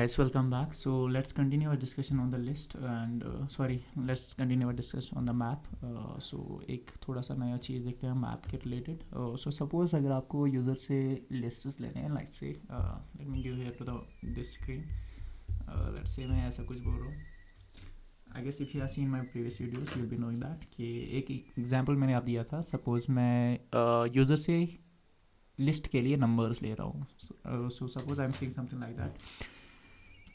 Guys, welcome back. So let's continue our discussion on the list and let's continue our discussion on the map. एक थोड़ा सा नया चीज़ देखते हैं map के रिलेटेड. So suppose अगर आपको यूज़र से लिस्ट्स लेने हैं, like say let me give here to the this screen. Let's say मैं ऐसा कुछ बोल रहा हूँ. I guess if you have seen my previous videos, you'll be knowing that कि एक एग्जाम्पल मैंने आप दिया था. Suppose मैं यूज़र से लिस्ट के लिए नंबर्स ले रहा हूँ. So suppose I'm saying something like that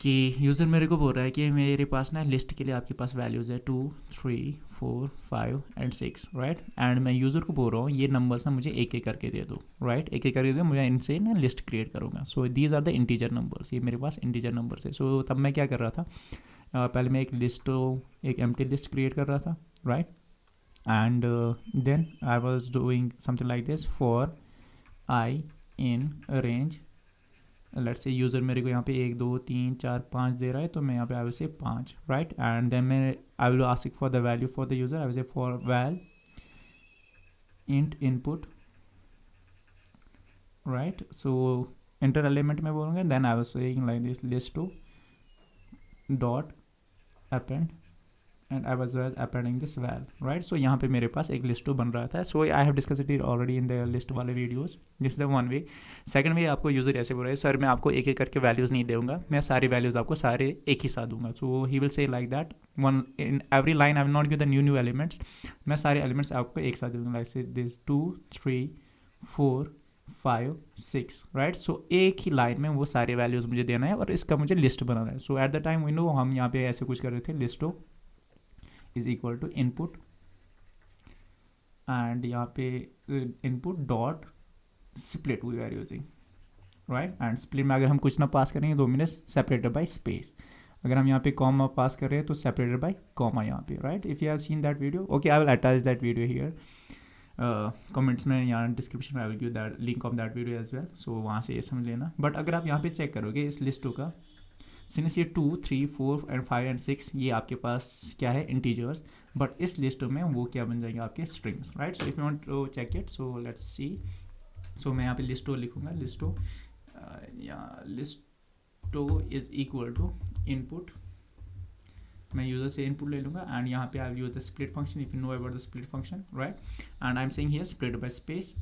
कि यूज़र मेरे को बोल रहा है कि मेरे पास ना लिस्ट के लिए आपके पास वैल्यूज़ है 2, 3, 4, 5 एंड 6, राइट. एंड मैं यूज़र को बोल रहा हूँ ये नंबर्स ना मुझे एक एक करके दे दो, राइट. एक एक करके दे दो, मैं इनसे ना लिस्ट क्रिएट करूँगा. So these are the integer numbers. ये मेरे पास इंटीजर नंबर्स है. सो तब मैं क्या कर रहा था, पहले मैं एक एम्प्टी लिस्ट क्रिएट कर रहा था, right. And then I was doing something like this for I in range. Let's say user मेरे को यहाँ पे 1 2 3 4 5 दे रहा है, तो मैं यहाँ पे आई विल से 5, राइट. एंड देन मैं I will ask for the value for the user. I will say for val int input, right. So enter element में बोलूँगा. Then I will saying like this list two dot append and I was appending this val, right. So यहाँ पे मेरे पास एक list बन रहा था. So I have discuss it already in the list वाले videos. This is the one way. Second वे, आपको यूज़र ऐसे बोल रहा है सर मैं आपको एक एक करके वैल्यूज़ नहीं दूंगा, मैं सारी वैल्यूज़ आपको सारे एक ही साथ दूंगा. So he will say like that one in every line. I will not give the new elements. मैं सारे एलिमेंट्स आपको एक साथ दूंगा. लाइक से दिस 2 3 4 5 6, राइट. सो एक ही लाइन में वो सारे वैल्यूज़ मुझे देना है और इसका मुझे लिस्ट बनाना है. So at the time we know हम यहाँ पे ऐसे कुछ कर रहे थे. Listo is equal to input and यहाँ पे input dot split we are using, right. And split में अगर हम कुछ ना पास करेंगे 2 मिनट सेपरेटेड बाय स्पेस. अगर हम यहाँ पे कॉमा पास कर रहे हैं तो सेपरेटेड बाय कॉमा यहाँ पे, right. If you have seen that video, okay, I will attach that video here comments में या डिस्क्रिप्शन में. I will give that link of that video as well. So वहाँ से ये समझ लेना. बट अगर आप यहाँ पे चेक करोगे इस लिस्टों का, सिंस ये 2 3 4 एंड 5 एंड 6 ये आपके पास क्या है, इंटीजर्स. बट इस लिस्ट में वो क्या बन जाएंगे, आपके strings, right. So if you want to check it, so let's see. So मैं यहाँ पे लिस्टो लिखूंगा. लिस्टो या listo is equal to input. मैं यूजर से इनपुट ले लूँगा एंड यहाँ पे I will use the split function. If you know about the split function, right. And I am saying here split by space.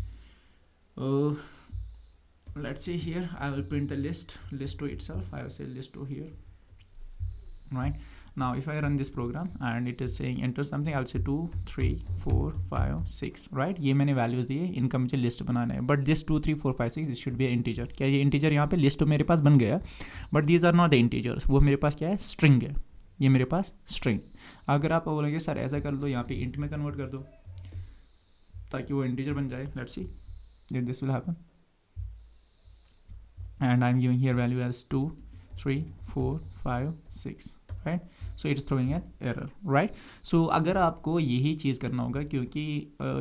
Let's say here I will print the listo itself. I will say listo here, right. Now if I run this program and it is saying enter something, I'll say 2 3 4 5 6, right. ये मैंने values दिए, इनका मुझे list बनाना है. But this 2 3 4 5 6 this should be integer. क्या ये integer यहाँ पे लिस्ट मेरे पास बन गया, but these are not the integers. वो मेरे पास क्या है, स्ट्रिंग है. ये मेरे पास स्ट्रिंग. अगर आप बोलेंगे सर ऐसा कर दो, यहाँ पे इंट में कन्वर्ट कर दो ताकि वो इंटीजर बन जाए. Let's see if this will happen. And I'm giving here value as 2 3 4 5 6, right. So it is throwing an error, right. So अगर आपको यही चीज़ करना होगा, क्योंकि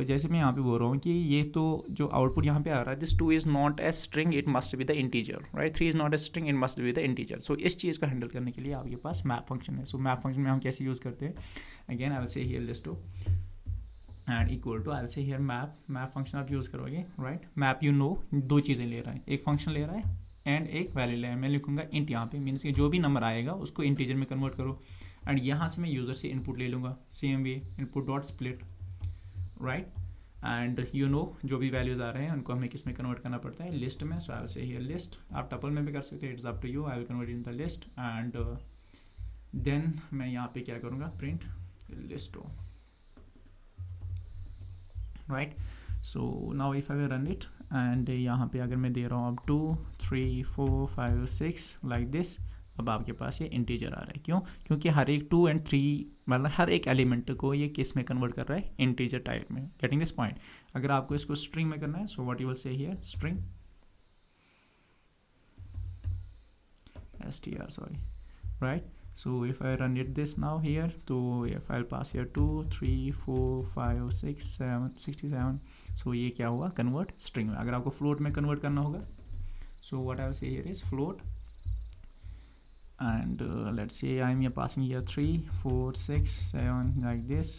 जैसे मैं यहाँ पे बोल रहा हूँ कि ये तो जो आउटपुट यहाँ पे आ रहा है, this 2 is not a string, it must be the integer, right. 3 is not a string, it must be the integer. So इस चीज़ को हैंडल करने के लिए आपके पास मैप फंक्शन है. सो मैप फंक्शन में हम कैसे यूज़ करते हैं, again I will say here listo and equal to I will say here map. Map function आप यूज़ करोगे, राइट. मैप यू नो 2 चीज़ें ले रहा है, एक फंक्शन ले रहा है एंड एक वैल्यू ले. मैं लिखूंगा इंट यहाँ पे, मीन्स कि जो भी नंबर आएगा उसको इंटीजर में कन्वर्ट करो. एंड यहाँ से मैं यूज़र से इनपुट ले लूँगा same way, input dot split, right. And you know जो भी वैल्यूज़ आ रहे हैं उनको हमें किस में कन्वर्ट करना पड़ता है, लिस्ट में. So I will say here list. आप टपल में भी कर सकते हैं, it's up to you. I will convert in the list and then मैं यहाँ पे क्या करूँगा, print listo, right. So now if I will run it and यहाँ पे अगर मैं दे रहा हूँ अब 2 3 4 5 6 लाइक दिस, अब आपके पास ये इंटीजर आ रहा है. क्यों, क्योंकि हर एक 2 and 3 मतलब हर एक एलिमेंट को ये किस में कन्वर्ट कर रहा है, इंटीजर टाइप में. Getting this point. अगर आपको इसको स्ट्रिंग में करना है, so what you will say here string str, sorry, right. So if I run it this now here, तो if I'll pass here 2 3 4 5 6 7 67. सो ये क्या हुआ, कन्वर्ट स्ट्रिंग में. अगर आपको फ्लोट में कन्वर्ट करना होगा, so what I will say here is float and let's say I am passing here 3 4 6 7 like this.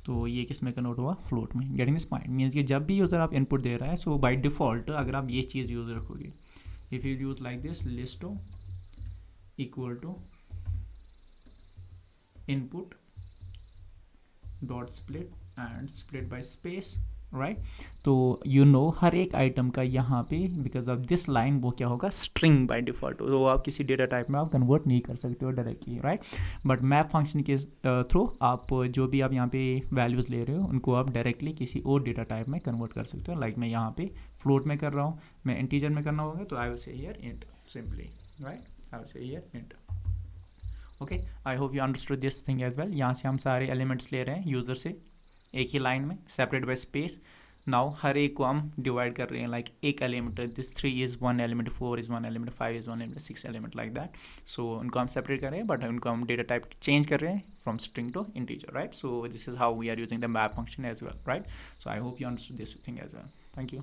तो ये किस में कन्वर्ट हुआ, फ्लोट में. गेटिंग दिस पॉइंट मीन्स कि जब भी यूज़र आप इनपुट दे रहा है, सो बाय डिफ़ॉल्ट अगर आप ये चीज़ यूज़ रखोगे, if you use like this listo equal to input dot split and split by space, right. तो हर एक आइटम का यहाँ पे बिकॉज ऑफ दिस लाइन वो क्या होगा, स्ट्रिंग बाय डिफॉल्ट, तो आप किसी डेटा टाइप में आप कन्वर्ट नहीं कर सकते हो directly, right. But map function के थ्रू आप जो भी आप यहाँ पे वैल्यूज़ ले रहे हो उनको आप डायरेक्टली किसी और डेटा टाइप में कन्वर्ट कर सकते हो। लाइक मैं यहाँ पे फ्लोट में कर रहा हूँ, मैं इंटीजर में करना होगा तो I will say here int simply, right, I will say here int. Okay, I hope you understood this thing as well. यहाँ से हम सारे एलिमेंट्स ले रहे हैं यूज़र से एक ही लाइन में, सेपरेट बाय स्पेस। नाउ हर एक को हम डिवाइड कर रहे हैं, लाइक एक element, this 3 is 1 element, 4 is 1 element, 5 is 1 element, 6 element, like that. So उनको हम सेपरेट कर रहे हैं, बट उनको हम डेटा टाइप चेंज कर रहे हैं from string to integer, right. So this is how we are using the map function as well, right. So I hope you understood this thing as well. Thank you.